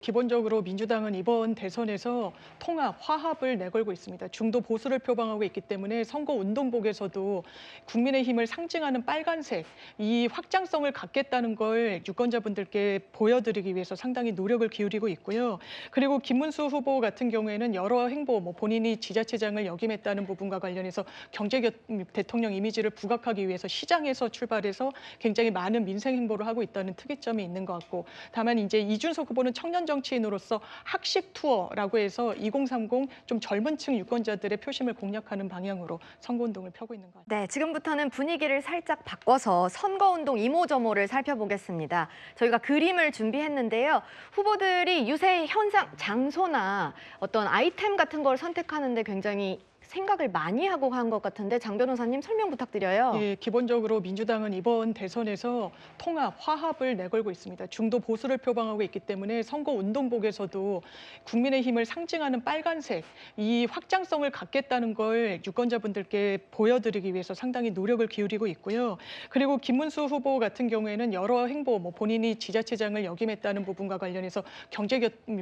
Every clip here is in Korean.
기본적으로 민주당은 이번 대선에서 통합, 화합을 내걸고 있습니다. 중도 보수를 표방하고 있기 때문에 선거 운동복에서도 국민의힘을 상징하는 빨간색, 이 확장성을 갖겠다는 걸 유권자분들께 보여드리기 위해서 상당히 노력을 기울이고 있고요. 그리고 김문수 후보 같은 경우에는 여러 행보, 본인이 지자체장을 역임했다는 부분과 관련해서 경제 대통령 이미지를 부각하기 위해서 시장에서 출발해서 굉장히 많은 민생 행보를 하고 있다는 특이점이 있는 것 같고, 다만 이제 이준석 후보는 청년 정치인으로서 학식 투어라고 해서 2030 좀 젊은 층 유권자들의 표심을 공략하는 방향으로 선거운동을 펴고 있는 것 같아요. 네, 지금부터는 분위기를 살짝 바꿔서 선거운동 이모저모를 살펴보겠습니다. 저희가 그림을 준비했는데요. 후보들이 유세 현상, 장소나 어떤 아이템 같은 걸 선택하는데 굉장히 생각을 많이 하고 한 것 같은데 장 변호사님 설명 부탁드려요. 예, 기본적으로 민주당은 이번 대선에서 통합, 화합을 내걸고 있습니다. 중도 보수를 표방하고 있기 때문에 선거 운동복에서도 국민의힘을 상징하는 빨간색, 이 확장성을 갖겠다는 걸 유권자분들께 보여드리기 위해서 상당히 노력을 기울이고 있고요. 그리고 김문수 후보 같은 경우에는 여러 행보, 본인이 지자체장을 역임했다는 부분과 관련해서 경제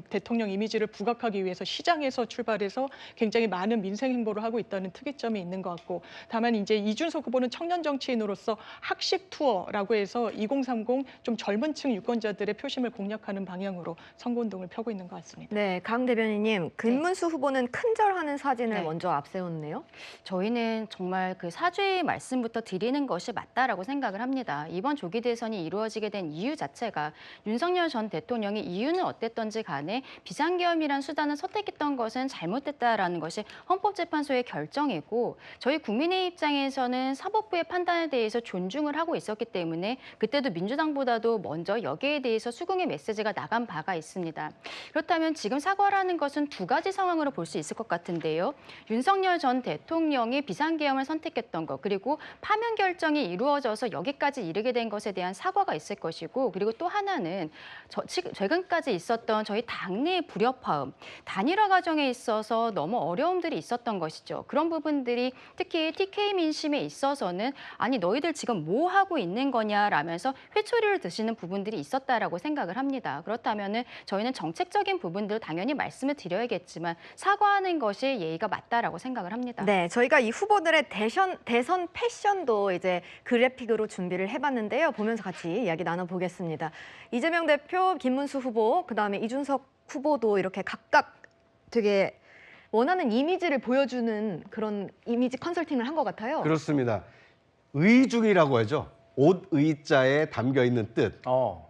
대통령 이미지를 부각하기 위해서 시장에서 출발해서 굉장히 많은 민생 행보를 하고 있다는 특이점이 있는 것 같고, 다만 이제 이준석 후보는 청년 정치인으로서 학식 투어라고 해서 2030 좀 젊은 층 유권자들의 표심을 공략하는 방향으로 선거운동을 펴고 있는 것 같습니다. 네, 강 대변인님, 김문수 후보는 큰절하는 사진을 네. 먼저 앞세웠네요. 저희는 정말 그 사죄의 말씀부터 드리는 것이 맞다라고 생각을 합니다. 이번 조기 대선이 이루어지게 된 이유 자체가 윤석열 전 대통령이 이유는 어땠던지 간에 비상계엄이란 수단을 선택했던 것은 잘못됐다라는 것이 헌법재판소의 결정이고, 저희 국민의 입장에서는 사법부의 판단에 대해서 존중을 하고 있었기 때문에 그때도 민주당보다도 먼저 여기에 대해서 수긍의 메시지가 나간 바가 있습니다. 그렇다면 지금 사과라는 것은 두 가지 상황으로 볼 수 있을 것 같은데요. 윤석열 전 대통령이 비상계엄을 선택했던 것, 그리고 파면 결정이 이루어져서 여기까지 이르게 된 것에 대한 사과가 있을 것이고, 그리고 또 하나는 최근까지 있었던 저희 당내의 불협화음, 단일화 과정에 있어서 너무 어려움들이 있었던 것이죠. 그런 부분들이 특히 TK 민심에 있어서는 아니 너희들 지금 뭐 하고 있는 거냐라면서 회초리를 드시는 부분들이 있었다라고 생각을 합니다. 그렇다면은 저희는 정책적인 부분들 당연히 말씀을 드려야겠지만 사과하는 것이 예의가 맞다라고 생각을 합니다. 네, 저희가 이 후보들의 대선 패션도 이제 그래픽으로 준비를 해봤는데요. 보면서 같이 이야기 나눠보겠습니다. 이재명 대표, 김문수 후보, 그다음에 이준석 후보도 이렇게 각각 되게 원하는 이미지를 보여주는 그런 이미지 컨설팅을 한 것 같아요. 그렇습니다. 의중이라고 하죠. 옷 의자에 담겨 있는 뜻.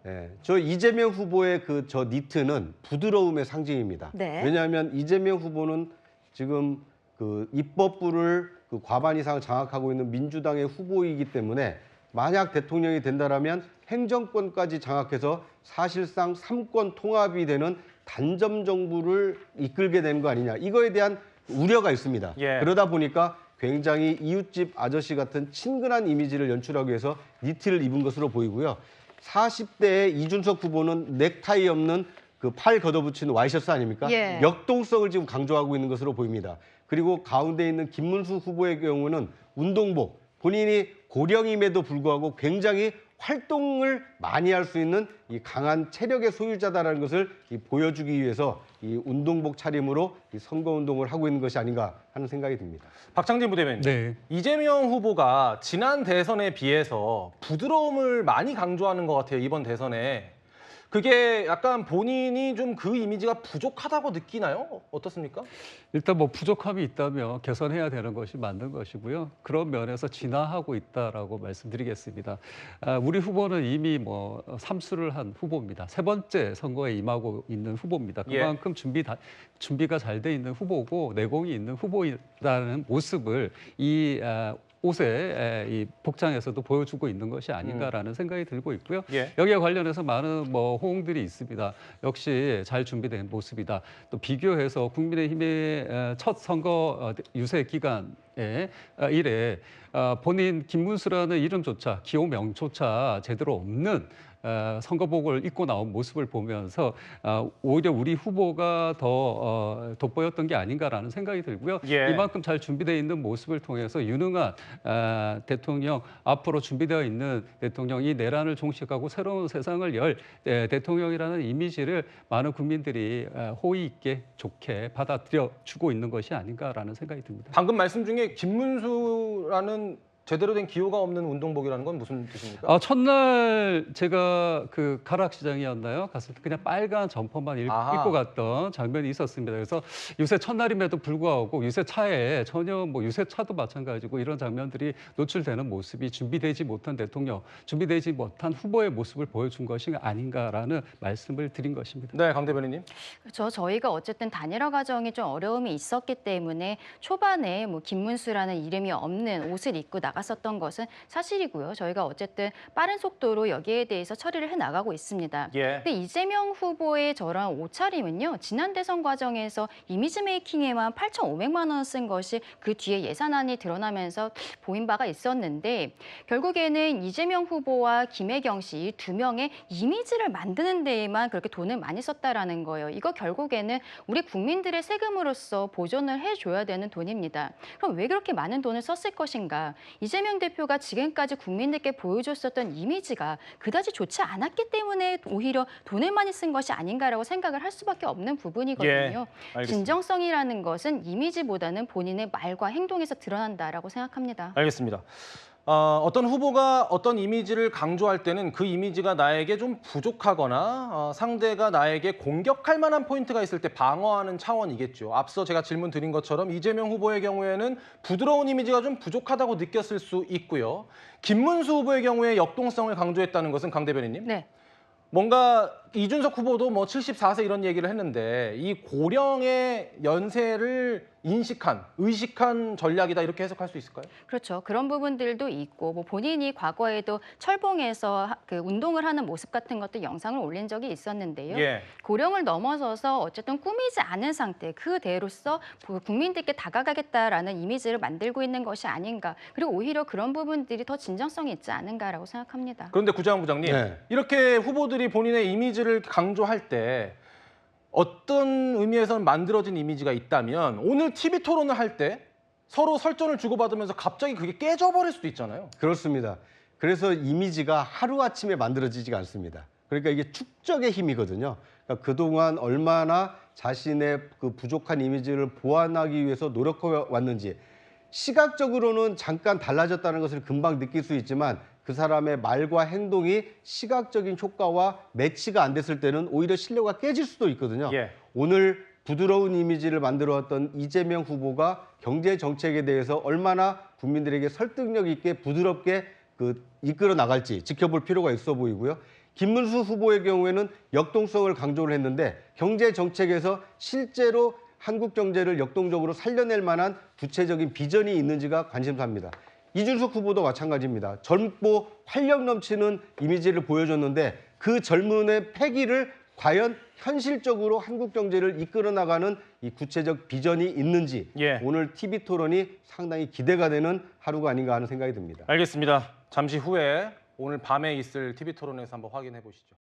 예, 저 이재명 후보의 저 니트는 부드러움의 상징입니다. 네. 왜냐하면 이재명 후보는 지금 그 입법부를 과반 이상 장악하고 있는 민주당의 후보이기 때문에 만약 대통령이 된다라면 행정권까지 장악해서 사실상 3권 통합이 되는 단점 정부를 이끌게 되는 거 아니냐. 이거에 대한 우려가 있습니다. 예. 그러다 보니까 굉장히 이웃집 아저씨 같은 친근한 이미지를 연출하기 위해서 니트를 입은 것으로 보이고요. 40대의 이준석 후보는 넥타이 없는 그 팔 걷어붙이는 와이셔츠 아닙니까? 예. 역동성을 지금 강조하고 있는 것으로 보입니다. 그리고 가운데 있는 김문수 후보의 경우는 운동복, 본인이 고령임에도 불구하고 굉장히 활동을 많이 할 수 있는 이 강한 체력의 소유자다라는 것을 보여주기 위해서 이 운동복 차림으로 이 선거운동을 하고 있는 것이 아닌가 하는 생각이 듭니다. 박창진 부대변인, 네. 이재명 후보가 지난 대선에 비해서 부드러움을 많이 강조하는 것 같아요, 이번 대선에. 그게 약간 본인이 좀 그 이미지가 부족하다고 느끼나요? 어떻습니까? 일단 뭐 부족함이 있다면 개선해야 되는 것이 맞는 것이고요. 그런 면에서 진화하고 있다라고 말씀드리겠습니다. 우리 후보는 이미 뭐 삼수를 한 후보입니다. 세 번째 선거에 임하고 있는 후보입니다. 그만큼 준비가 잘 돼 있는 후보고 내공이 있는 후보라는 모습을 이 옷에 이 복장에서도 보여주고 있는 것이 아닌가라는 생각이 들고 있고요. 예. 여기에 관련해서 많은 뭐 호응들이 있습니다. 역시 잘 준비된 모습이다. 또 비교해서 국민의힘의 첫 선거 유세 기간에 이래 본인 김문수라는 이름조차 기호명조차 제대로 없는 선거복을 입고 나온 모습을 보면서 오히려 우리 후보가 더 돋보였던 게 아닌가라는 생각이 들고요. 예. 이만큼 잘 준비되어 있는 모습을 통해서 유능한 대통령, 앞으로 준비되어 있는 대통령이 내란을 종식하고 새로운 세상을 열 대통령이라는 이미지를 많은 국민들이 호의 있게 좋게 받아들여 주고 있는 것이 아닌가라는 생각이 듭니다. 방금 말씀 중에 김문수라는 제대로 된 기호가 없는 운동복이라는 건 무슨 뜻입니까? 첫날 제가 그 가락시장이었나요? 갔을 때 그냥 빨간 점퍼만 아하. 입고 갔던 장면이 있었습니다. 그래서 유세 첫날임에도 불구하고 유세차에 전혀 뭐 유세차도 마찬가지고 이런 장면들이 노출되는 모습이 준비되지 못한 대통령, 준비되지 못한 후보의 모습을 보여준 것이 아닌가라는 말씀을 드린 것입니다. 네, 강 대변인님. 그렇죠. 저희가 어쨌든 단일화 과정이 좀 어려움이 있었기 때문에 초반에 뭐 김문수라는 이름이 없는 옷을 입고 나갔었던 것은 사실이고요. 저희가 어쨌든 빠른 속도로 여기에 대해서 처리를 해나가고 있습니다. 예. 근데 이재명 후보의 저런 옷차림은요. 지난 대선 과정에서 이미지 메이킹에만 8,500만 원 쓴 것이 그 뒤에 예산안이 드러나면서 보인 바가 있었는데 결국에는 이재명 후보와 김혜경 씨 이 두 명의 이미지를 만드는 데에만 그렇게 돈을 많이 썼다라는 거예요. 이거 결국에는 우리 국민들의 세금으로서 보존을 해줘야 되는 돈입니다. 그럼 왜 그렇게 많은 돈을 썼을 것인가? 이재명 대표가 지금까지 국민들께 보여줬었던 이미지가 그다지 좋지 않았기 때문에 오히려 돈을 많이 쓴 것이 아닌가라고 생각을 할 수밖에 없는 부분이거든요. 알겠습니다. 진정성이라는 것은 이미지보다는 본인의 말과 행동에서 드러난다라고 생각합니다. 알겠습니다. 어떤 후보가 어떤 이미지를 강조할 때는 그 이미지가 나에게 좀 부족하거나 상대가 나에게 공격할 만한 포인트가 있을 때 방어하는 차원이겠죠. 앞서 제가 질문 드린 것처럼 이재명 후보의 경우에는 부드러운 이미지가 좀 부족하다고 느꼈을 수 있고요. 김문수 후보의 경우에 역동성을 강조했다는 것은 강 대변인님? 네. 뭔가 이준석 후보도 뭐 74세 이런 얘기를 했는데 이 고령의 연세를 의식한 전략이다 이렇게 해석할 수 있을까요? 그렇죠. 그런 부분들도 있고 뭐 본인이 과거에도 철봉에서 그 운동을 하는 모습 같은 것도 영상을 올린 적이 있었는데요. 예. 고령을 넘어서서 어쨌든 꾸미지 않은 상태 그대로서 국민들께 다가가겠다라는 이미지를 만들고 있는 것이 아닌가. 그리고 오히려 그런 부분들이 더 진정성이 있지 않은가라고 생각합니다. 그런데 구자원 부장님, 네. 이렇게 후보들이 본인의 이미지를 강조할 때 어떤 의미에서는 만들어진 이미지가 있다면 오늘 TV 토론을 할 때 서로 설전을 주고받으면서 갑자기 그게 깨져버릴 수도 있잖아요. 그렇습니다. 그래서 이미지가 하루아침에 만들어지지가 않습니다. 그러니까 이게 축적의 힘이거든요. 그러니까 그동안 얼마나 자신의 그 부족한 이미지를 보완하기 위해서 노력해 왔는지 시각적으로는 잠깐 달라졌다는 것을 금방 느낄 수 있지만 그 사람의 말과 행동이 시각적인 효과와 매치가 안 됐을 때는 오히려 신뢰가 깨질 수도 있거든요. 예. 오늘 부드러운 이미지를 만들어왔던 이재명 후보가 경제 정책에 대해서 얼마나 국민들에게 설득력 있게 부드럽게 이끌어 나갈지 지켜볼 필요가 있어 보이고요. 김문수 후보의 경우에는 역동성을 강조를 했는데 경제 정책에서 실제로 한국 경제를 역동적으로 살려낼 만한 구체적인 비전이 있는지가 관심사입니다. 이준석 후보도 마찬가지입니다. 젊고 활력 넘치는 이미지를 보여줬는데 그 젊음의 패기를 과연 현실적으로 한국 경제를 이끌어 나가는 이 구체적 비전이 있는지 예. 오늘 TV 토론이 상당히 기대가 되는 하루가 아닌가 하는 생각이 듭니다. 알겠습니다. 잠시 후에 오늘 밤에 있을 TV 토론에서 한번 확인해 보시죠.